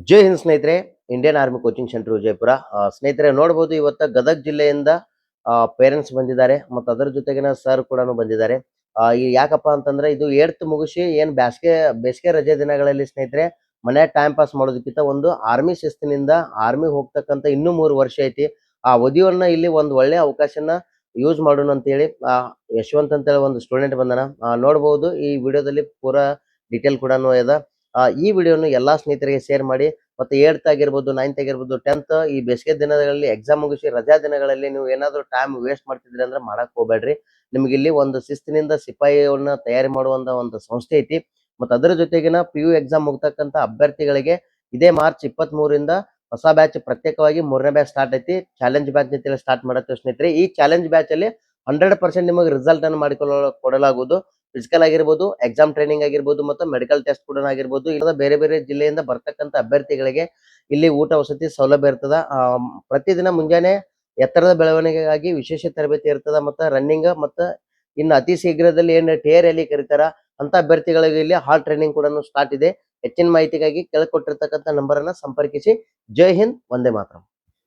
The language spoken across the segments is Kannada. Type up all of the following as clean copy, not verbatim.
ಜೈ ಹಿಂದ್ ಸ್ನೇಹಿತರೆ. Indian army coaching centre Vijayapura. ಸ್ನೇಹಿತರೆ ನೋಡಬಹುದು, ಇವತ್ತು ಗದಗ ಜಿಲ್ಲೆಯಿಂದ ಪೇರೆಂಟ್ಸ್ ಬಂದಿದ್ದಾರೆ ಮತ್ತು ಅದರ ಜೊತೆಗಿನ ಸರ್ ಕೂಡ ಬಂದಿದ್ದಾರೆ. ಈ ಯಾಕಪ್ಪ ಅಂತಂದ್ರೆ ಇದು 8th ಮುಗಿಸಿ ಏನ್ ಬೇಸಿಗೆ ರಜೆ ದಿನಗಳಲ್ಲಿ ಸ್ನೇಹಿತರೆ ಮನೆ ಟೈಮ್ ಪಾಸ್ ಮಾಡೋದಕ್ಕಿಂತ ಒಂದು ಆರ್ಮಿ ಶಿಸ್ತಿನಿಂದ ಆರ್ಮಿ ಹೋಗ್ತಕ್ಕಂತ ಇನ್ನೂ 3 ವರ್ಷ ಐತಿ. ಆ ಅವಧಿಯನ್ನ ಇಲ್ಲಿ ಒಂದು ಒಳ್ಳೆ ಅವಕಾಶನ ಯೂಸ್ ಮಾಡೋಣ ಅಂತ ಹೇಳಿ ಯಶವಂತ್ ಅಂತ ಹೇಳಿ ಒಂದು ಸ್ಟೂಡೆಂಟ್ ಬಂದನ. ನೋಡಬಹುದು ಈ ವಿಡಿಯೋದಲ್ಲಿ ಪೂರಾ ಡೀಟೇಲ್ ಕೂಡ ಇದೆ. ಈ ವಿಡಿಯೋನು ಎಲ್ಲಾ ಸ್ನೇಹಿತರಿಗೆ ಶೇರ್ ಮಾಡಿ. ಮತ್ತೆ 8th ಆಗಿರ್ಬೋದು, 9th ಆಗಿರ್ಬೋದು, 10th ಈ ಬೇಸಿಗೆ ದಿನಗಳಲ್ಲಿ ಎಕ್ಸಾಮ್ ಮುಗಿಸಿ ರಜಾ ದಿನಗಳಲ್ಲಿ ನೀವು ಏನಾದ್ರು ಟೈಮ್ ವೇಸ್ಟ್ ಮಾಡ್ತಿದ್ರಿ ಅಂದ್ರೆ ಮಾಡಕ್ ಹೋಗ್ಬೇಡ್ರಿ. ನಿಮ್ಗೆ ಇಲ್ಲಿ ಒಂದು ಶಿಸ್ತಿನಿಂದ ಸಿಪಾಯಿಯನ್ನ ತಯಾರಿ ಮಾಡುವಂತ ಒಂದು ಸಂಸ್ಥೆ ಐತಿ. ಮತ್ತೆ ಅದರ ಜೊತೆಗಿನ PU ಎಕ್ಸಾಮ್ ಮುಗ್ತಕ್ಕಂತ ಅಭ್ಯರ್ಥಿಗಳಿಗೆ ಇದೇ ಮಾರ್ಚ್ 23ರಿಂದ ಹೊಸ ಬ್ಯಾಚ್ ಪ್ರತ್ಯೇಕವಾಗಿ 3ನೇ ಬ್ಯಾಚ್ ಸ್ಟಾರ್ಟ್ ಐತಿ. ಚಾಲೆಂಜ್ ಬ್ಯಾಚ್ ಅಂತ ಸ್ಟಾರ್ಟ್ ಮಾಡತ್ತೆ ಸ್ನೇಹಿತರೆ. ಈ ಚಾಲೆಂಜ್ ಬ್ಯಾಚ್ ಅಲ್ಲಿ 100% ನಿಮಗೆ ರಿಸಲ್ಟ್ ಅನ್ನು ಕೊಡಲಾಗುವುದು. ಫಿಸಿಕಲ್ ಆಗಿರ್ಬೋದು, ಎಕ್ಸಾಮ್ ಟ್ರೈನಿಂಗ್ ಆಗಿರ್ಬೋದು, ಮತ್ತು ಮೆಡಿಕಲ್ ಟೆಸ್ಟ್ ಕೂಡ ಆಗಿರ್ಬೋದು. ಇಲ್ಲ ಬೇರೆ ಬೇರೆ ಜಿಲ್ಲೆಯಿಂದ ಬರ್ತಕ್ಕಂಥ ಅಭ್ಯರ್ಥಿಗಳಿಗೆ ಇಲ್ಲಿ ಊಟ ವಸತಿ ಸೌಲಭ್ಯ ಇರ್ತದ. ಪ್ರತಿದಿನ ಮುಂಜಾನೆ ಎತ್ತರದ ಬೆಳವಣಿಗೆಗಾಗಿ ವಿಶೇಷ ತರಬೇತಿ ಇರ್ತದ. ಮತ್ತು ರನ್ನಿಂಗ್ ಮತ್ತು ಇನ್ನು ಅತಿ ಶೀಘ್ರದಲ್ಲಿ ಏನ್ ಟೇರ್ ಎಲ್ಲಿ ಕರೀತಾರ ಅಂತ ಅಭ್ಯರ್ಥಿಗಳಿಗೆ ಇಲ್ಲಿ ಹಾರ್ಟ್ ಟ್ರೈನಿಂಗ್ ಕೂಡ ಸ್ಟಾರ್ಟ್ ಇದೆ. ಹೆಚ್ಚಿನ ಮಾಹಿತಿಗಾಗಿ ಕೆಳಕೊಟ್ಟಿರ್ತಕ್ಕಂಥ ನಂಬರ್ ಅನ್ನ ಸಂಪರ್ಕಿಸಿ. ಜೈ ಹಿಂದ್, ಒಂದೇ ಮಾತ್ರ.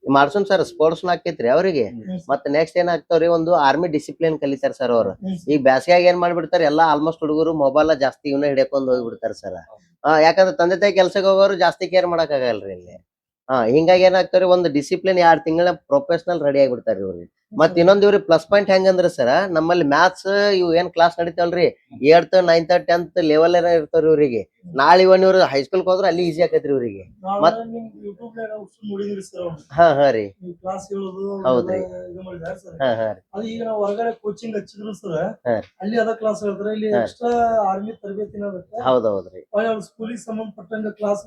ಮಾಡ್ಸೋನ್ ಸರ್ ಸ್ಪೋರ್ಟ್ಸ್ ಹಾಕೈತ್ರಿ ಅವರಿಗೆ. ಮತ್ತೆ ನೆಕ್ಸ್ಟ್ ಏನಾಗ್ತಾವ್ರಿ, ಒಂದು ಆರ್ಮಿ ಡಿಸಿಪ್ಲಿನ್ ಕಲಿತಾರ ಸರ್ ಅವ್ರು. ಈಗ ಬ್ಯಾಸಿಗ್ಯಾಗ ಏನ್ ಮಾಡ್ಬಿಡ್ತಾರೆ, ಎಲ್ಲಾ ಆಲ್ಮೋಸ್ಟ್ ಹುಡುಗರು ಮೊಬೈಲ್ ಜಾಸ್ತಿ ಇವನ್ನ ಹಿಡ್ಕೊಂಡ್ ಹೋಗ್ಬಿಡ್ತಾರ ಸರ್. ಯಾಕಂದ್ರೆ ತಂದೆ ತಾಯಿ ಕೆಲ್ಸಕ್ಕೆ ಹೋಗೋರು ಜಾಸ್ತಿ ಕೇರ್ ಮಾಡಕ್ ಆಗಲ್ರಿ ಇಲ್ಲಿ. ಹಿಂಗಾಗಿ ಏನಾಗ್ತಾವ್ರಿ, ಒಂದು ಡಿಸಿಪ್ಲಿನ್ 2 ತಿಂಗಳ ಪ್ರೊಫೆಷನಲ್ ರೆಡಿ ಆಗಿಬಿಡ್ತಾರ ಇವ್ರಿಗೆ. ಮತ್ ಇನ್ನೊಂದ್ ಇವ್ರಿಗೆ ಪ್ಲಸ್ ಪಾಯಿಂಟ್ ಹೆಂಗಂದ್ರ ಸರ್, ನಮ್ಮಲ್ಲಿ ಮ್ಯಾಥ್ಸ್ ಇವ್ ಏನ್ class ನಡೀತಾವಲ್ರಿ 8th 9th 10th level ಇರ್ತಾರ ಇವ್ರಿಗೆ. ನಾಳೆ ಇವ್ರು ಹೈಸ್ಕೂಲ್ ಹೋದ್ರ ಅಲ್ಲಿ ಈಸಿ ಆಕೈತ್ರಿ ಇವ್ರಿಗೆ. ಮತ್ ಹಾ ಹಾ ರೀ, ಹೌದ್ರಿ. ಹಾ ಹಾ ರೀ, ಅದು ಈಗ ನಾವು ಹೊರಗಡೆ ಕೋಚಿಂಗ್ ಹಚ್ಚಿದ್ರು ಸರ್, ಅಲ್ಲಿ ಅದ ಕ್ಲಾಸ್ ಹೇಳ್ತಾರೆ. ಇಲ್ಲಿ ಎಕ್ಸ್ಟ್ರಾ ಆರ್ಮಿ ತರಬೇತಿನ ಇರುತ್ತೆ. ಹೌದೌದ್ರಿ, ಸ್ಕೂಲಿಗೆ ಸಂಬಂಧಪಟ್ಟಂಗ ಕ್ಲಾಸ್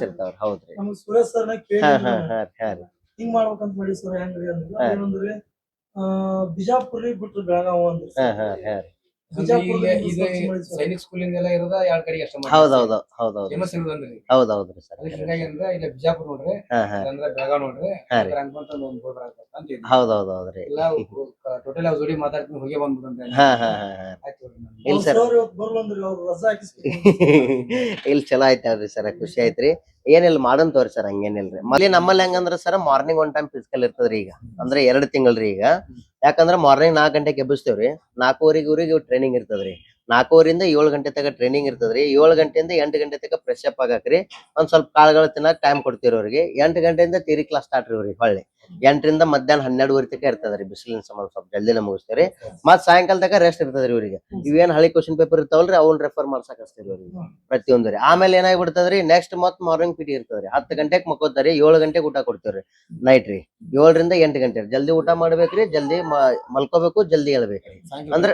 ಇರ್ತಾವ್ರಿ. ಹೌದ್ರಿ, ನಮ್ಗೆ ಸುರೇಶ್ ಸರ್ನ ಹಾ ಕೇಳಿ ಹಾ ಹಾ ರೀ, ಹಿಂಗ್ ಮಾಡ್ಬೇಕಂತ ಮಾಡಿ ಸರ್. ಹೆಂಗ್ರಿ ಅಂದ್ರೆ ಏನಂದ್ರೆ ಬಿಜಾಪುರ್ ಬಿಟ್ರು ಬೆಳಗಾವ್ ಅಂದ್ರೆ ಸೈನಿಕ್ ಸ್ಕೂಲಿಂದ ಎಲ್ಲ ಇರೋದ 2 ಕಡೆಗೆ ಅಷ್ಟೇ. ಹೌದೌದು ಹೌದೌದು ಹೌದೌದ್ರಿ ಸರ್. ಹಿಂಗಾಗಿ ಅಂದ್ರೆ ಇಲ್ಲ ಬಿಜಾಪುರ ನೋಡ್ರಿ, ಅಂದ್ರೆ ಬೆಳಗಾವ್ ನೋಡ್ರಿ, ಹೌದೌದೌದ್ರಿ. ಎಲ್ಲ ಟೋಟಲ್ ಅವ್ರ ಜೋಡಿ ಮಾತಾಡ್ತೀನಿ, ಹೋಗಿ ಬಂದ್ಬಿಡುತ್ತೆ. ಹಾ ಹಾ ಹಾ ಇಲ್ಲ ಸರ್, ಬರ್ಲಂದ್ರಿ ಅವ್ರು ರಜಾ ಹಾಕಿಸ್ಬೇಕು. ಇಲ್ಲಿ ಚಲೋ ಆಯ್ತಲ್ರಿ ಸರ್, ಖುಷಿ ಆಯ್ತ್ರಿ. ಏನಿಲ್ಲ ಮಾಡನ್ ತೋರಿ ಸರ್, ಹಂಗೇನಿಲ್ರಿ. ಮಲ್ಲಿ ನಮ್ಮಲ್ಲಿ ಹೆಂಗಂದ್ರ ಸರ್, ಮಾರ್ನಿಂಗ್ 1 ಟೈಮ್ ಫಿಸಿಕಲ್ ಇರ್ತದ್ರಿ. ಈಗ ಅಂದ್ರೆ 2 ತಿಂಗಳ್ರಿ ಈಗ. ಯಾಕಂದ್ರ ಮಾರ್ನಿಂಗ್ 4 ಗಂಟೆಗೆ ಎಬ್ಬಿಸ್ತೇವ್ರಿ. 4:15 ಊರಿಗೆ ಟ್ರೈನಿಂಗ್ ಇರ್ತದ್ರಿ. 4:15 ರಿಂದ 7 ಗಂಟೆ ತನಕ ಟ್ರೈನಿಂಗ್ ಇರ್ತದ್ರಿ. 7 ಗಂಟೆಯಿಂದ 8 ಗಂಟೆ ತನಕ ಫ್ರೆಶ್ ಅಪ್ ಆಗಾಕ್ರಿ. ಒಂದ್ ಸ್ವಲ್ಪ ಕಾಳುಗಳು ತಿನ್ನಕ್ ಟೈಮ್ ಕೊಡ್ತೀವ್ರಿ ಅವ್ರಿಗೆ. 8 ಗಂಟೆಯಿಂದ ಥಿಯರಿ ಕ್ಲಾಸ್ ಸ್ಟಾರ್ಟ್ ರೀ ಅವ್ರಿಗೆ. ಹೊಳ್ಳಿ 8 ರಿಂದ ಮಧ್ಯಾಹ್ನ 12 ತನಕ ಇರ್ತದ್ರಿ. ಬಿಸಿಲಿನ ಸಂಬಂಧ ಸ್ವಲ್ಪ ಜಲ್ದಿನ ಮುಗಿಸ್ತೇವ್ರಿ. ಮತ್ ಸಾಯಂಕಾಲ ತನಕ ರೆಸ್ಟ್ ಇರ್ತದ್ರಿ ಇವ್ರಿಗೆ. ಇವೇನ್ ಹಳಿ ಕ್ವಶನ್ ಪೇಪರ್ ಇರ್ತಾವಲ್ರಿ, ಅವ್ನ ರೆಫರ್ ಮಾಡ್ಸಕ್ ಹಚ್ತೀವಿ ಅವ್ರಿಗೆ ಪ್ರತಿಯೊಂದ್ರಿ. ಆಮೇಲೆ ಏನಾಗ್ಬಿಡ್ತದ್ರಿ, ನೆಕ್ಸ್ಟ್ ಮತ್ ಮಾರ್ನಿಂಗ್ ಪಿಟಿ ಇರ್ತದ್ರಿ. 10 ಗಂಟೆಗೆ ಮಕ್ಕೋತಾರಿ, 7 ಗಂಟೆಗೆ ಊಟ ಕೊಡ್ತೇವ್ರಿ ನೈಟ್ ರೀ. 7 ರಿಂದ 8 ಗಂಟೆ ಜಲ್ದಿ ಊಟ ಮಾಡ್ಬೇಕ್ರಿ, ಜಲ್ದಿ ಮಲ್ಕೋಬೇಕು, ಜಲ್ದಿ ಹೇಳ್ಬೇಕ್ರಿ. ಅಂದ್ರೆ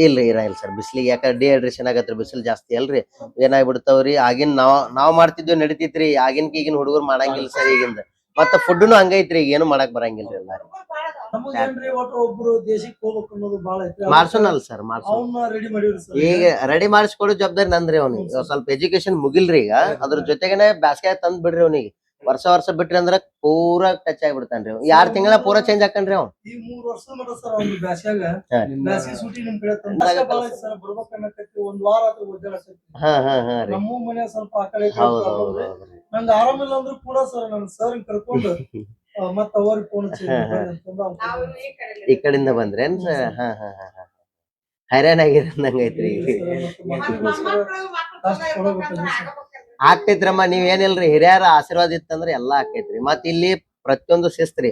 ಇಲ್ರಿ ಇಲ್ಲ ಸರ್, ಬಿಸಿಲಿಗೆ ಯಾಕಂದ್ರೆ ಡಿಹೈಡ್ರೇಷನ್ ಆಗತ್ರಿ, ಬಿಸಿಲು ಜಾಸ್ತಿ ಅಲ್ರಿ. ಏನಾಗ್ಬಿಡ್ತಾವ್ರಿ, ಆಗಿನ್ ನಾವ್ ಮಾಡ್ತಿದ್ವಿ ನಡಿತೈತ್ರಿ, ಈಗಿನ ಹುಡುಗರು ಮಾಡಂಗಿಲ್ಲ ಸರ್ ಈಗಿಂದ. ಮತ್ತ ಫುಡ್ನು ಹಂಗೈತ್ರಿ, ಈಗ ಏನು ಮಾಡಕ್ ಬರಂಗಿಲ್ರಿ ಎಲ್ಲ. ಒಬ್ರು ದೇಶಕ್ಕೆ ಹೋಗ್ಬೇಕು ಅನ್ನೋದು ಬಹಳ ಐತಿ. ಮಾಡ್ಸೋನಲ್ ಸರ್, ರೆಡಿ ಮಾಡಿವ್ರಿ ಸರ್. ಈಗ ರೆಡಿ ಮಾಡಿಸ್ಕೊಡೋ ಜವಾಬ್ದಾರಿ ನಂದ್ರಿ. ಅವ್ನಿಗೆ ಸ್ವಲ್ಪ ಎಜುಕೇಶನ್ ಮುಗಿಲ್ರಿ ಈಗ. ಅದ್ರ ಜೊತೆಗೇನೆ ಬ್ಯಾಸ್ಗೆ ತಂದ್ ಬಿಡ್ರಿ ಅವ್ನಿಗೆ. ವರ್ಷ ಬಿಟ್ರಿ ಅಂದ್ರ ಪೂರಾ ಟಚ್ ಆಗ್ಬಿಡ್ತಾನ್ರಿ. 2 ತಿಂಗಳ ಪೂರಾ ಚೇಂಜ್ ಹಾಕನ್ರಿ ಅವ್ನು. ಈ 3 ವರ್ಷದ ಮಟ್ಟ ಸರ್ ಅವ್ನು ಬ್ಯಾಸ್ಗೆ ಸೂಟಿ ನಿಮ್ ಕಡೆ ಸರ್ ಬರ್ಬೇಕನ್ನಕತ್ತಿ. 1 ವಾರ ಆತ್ರ ಓದಾಡಕತ್ತಿ. ಹಾ ಹಾ ಹಾ ರೀ, ನಮ್ಮ ಮನೆ ಸ್ವಲ್ಪ ಆ ಕಡೆ ಹೌದೌದ್ರಿ. ನಂಗೆ ಆರಾಮಿಲ್ಲ ಅಂದ್ರೂ ಕೂಡ ಸರ್ ನನ್ ಸರ್ ಕರ್ಕೊಂಡು ಮತ್ತ ಅವ್ರಿಗೆ ಫೋನ್ ಈ ಕಡೆಯಿಂದ ಬಂದ್ರೇನ್ ಸರ್? ಹಾ ಹಾ ಹಾ ಹಾ ಹೈರಾಣ ಆಗಿರಂದಂಗೈತ್ರಿ. ಆಗ್ತೈತ್ರಮ್ಮ, ನೀವ್ ಏನಿಲ್ರಿ, ಹಿರಿಯರ ಆಶೀರ್ವಾದ ಇತ್ತಂದ್ರ ಎಲ್ಲಾ ಆಕೈತ್ರಿ. ಮತ್ ಇಲ್ಲಿ ಪ್ರತಿಯೊಂದು ಶಿಸ್ತ್ರಿ.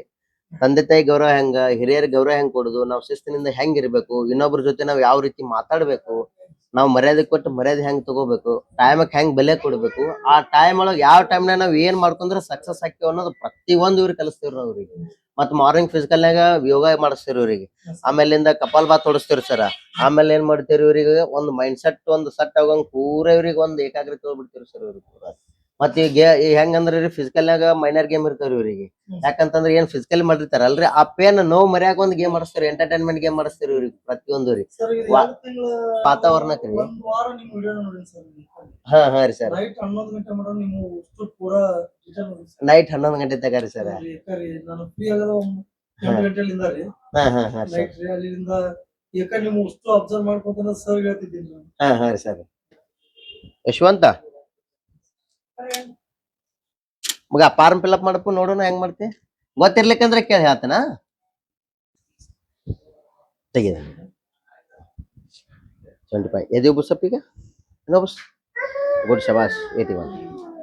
ತಂದೆ ತಾಯಿ ಗೌರವ ಹೆಂಗ, ಹಿರಿಯರ ಗೌರವ ಹೆಂಗ್ ಕೊಡುದು, ನಾವ್ ಶಿಸ್ತಿನಿಂದ ಹೆಂಗ್ ಇರ್ಬೇಕು, ಇನ್ನೊಬ್ರ ಜೊತೆ ನಾವ್ ಯಾವ ರೀತಿ ಮಾತಾಡ್ಬೇಕು, ನಾವ್ ಮರ್ಯಾದೆ ಕೊಟ್ಟು ಮರ್ಯಾದೆ ಹೆಂಗ್ ತಗೋಬೇಕು, ಟೈಮಕ್ ಹೆಂಗ್ ಬೆಲೆ ಕೊಡ್ಬೇಕು, ಆ ಟೈಮ್ ಒಳಗ್ ಯಾವ ಟೈಮ್ನಾಗ ನಾವ್ ಏನ್ ಮಾಡ್ಕೊಂಡ್ರೆ ಸಕ್ಸಸ್ ಆಗ್ತೇವ ಅನ್ನೋದು ಪ್ರತಿಯೊಂದು ಇವ್ರಿಗೆ ಕಲಿಸ್ತೇವ್ರಿ ಅವ್ರಿಗೆ. ಮತ್ ಮಾರ್ನಿಂಗ್ ಫಿಸಿಕಲ್ನಾಗ ಯೋಗ ಮಾಡಿಸ್ತೇವ್ರಿ ಇವ್ರಿಗೆ. ಆಮೇಲಿಂದ ಕಪಾಲ್ ಬಾತ್ ಹೊಡಿಸ್ತೇವ್ರಿ ಸರ್. ಆಮೇಲೆ ಏನ್ ಮಾಡ್ತೇವ್ರಿ ಇವ್ರಿಗೆ, ಒಂದು ಮೈಂಡ್ ಸೆಟ್ ಒಂದು ಸೆಟ್ ಆಗಂಗ್ ಪೂರಾ ಇವ್ರಿಗೆ ಒಂದು ಏಕಾಗ್ರತೆ ಹೋಗ್ಬಿಡ್ತೇವ್ರಿ ಸರ್ ಇವ್ರಿಗೆ ಪೂರಾ. ಮತ್ ಈಗ ಹೆಂಗಂದ್ರಿ, ಫಿಸಿಕಲ್ನಾಗ ಮೈನರ್ ಗೇಮ್ ಇರ್ತಾವ್ರಿ ಇವ್ರಿಗೆ. ಯಾಕಂತಂದ್ರೆ ಏನ್ ಫಿಸಿಕಲ್ ಮಾಡಿರ್ತಾರಲ್ರಿ, ಆ ಪೇನ್ ನೋವು ಮರ್ಯಾಗ ಒಂದ್ ಗೇಮ್ ಮಾಡಿಸ್ತಾರ, ಎಂಟರ್ಟೈನ್ಮೆಂಟ್ ಗೇಮ್ ಮಾಡಿಸ್ತಾರ ಇವ್ರಿಗೆ ಪ್ರತಿಯೊಂದು ರೀ. ವಾತಾವರಣಕ್ಕೆ ರೀ. ಹಾ ಹಾ ರೀ ಸರ್, ನೈಟ್ 11 ಗಂಟೆ ಮಾಡೋ ನೀವು ಪೂರಾ ನೈಟ್ 11 ಗಂಟೆ ತಗ ರೀ ಸರ್. ನಾನು ಫ್ರೀ ಆಗದ 8 ಗಂಟೆಲಿಂದ ರೀ. ಹಾ ಹಾ ಹಾ ನೈಟ್ ರೀ, ಅಲ್ಲಿಂದ ಯಾಕಂದ್ರೆ ನೀವು ಅಷ್ಟು ಅಬ್ಸರ್ವ್ ಮಾಡ್ಕೊಂತ ಸರ್ ಹೇಳ್ತಿದ್ದೀನಿ ನಾನು. ಹಾ ಹಾ ರೀ ಸರ್. ಯಶವಂತ ಮಗ ಫಾರ್ಮ್ ಫಿಲ್ಅಪ್ ಮಾಡಪ್ಪ ನೋಡೋಣ ಹೆಂಗ್ ಮಾಡ್ತಿ ಗೊತ್ತಿರ್ಲಿಕ್ಕಂದ್ರೆ ಕೇಳಿ ಹೇಳ್ತೇನ ತೆಗಿದೆ 25 ಎದೆ ಬುಸಪ್ಪ ಈಗ ನೋ ಬಸ್ ಗುಡ್ ಶಬಾಷ್ 81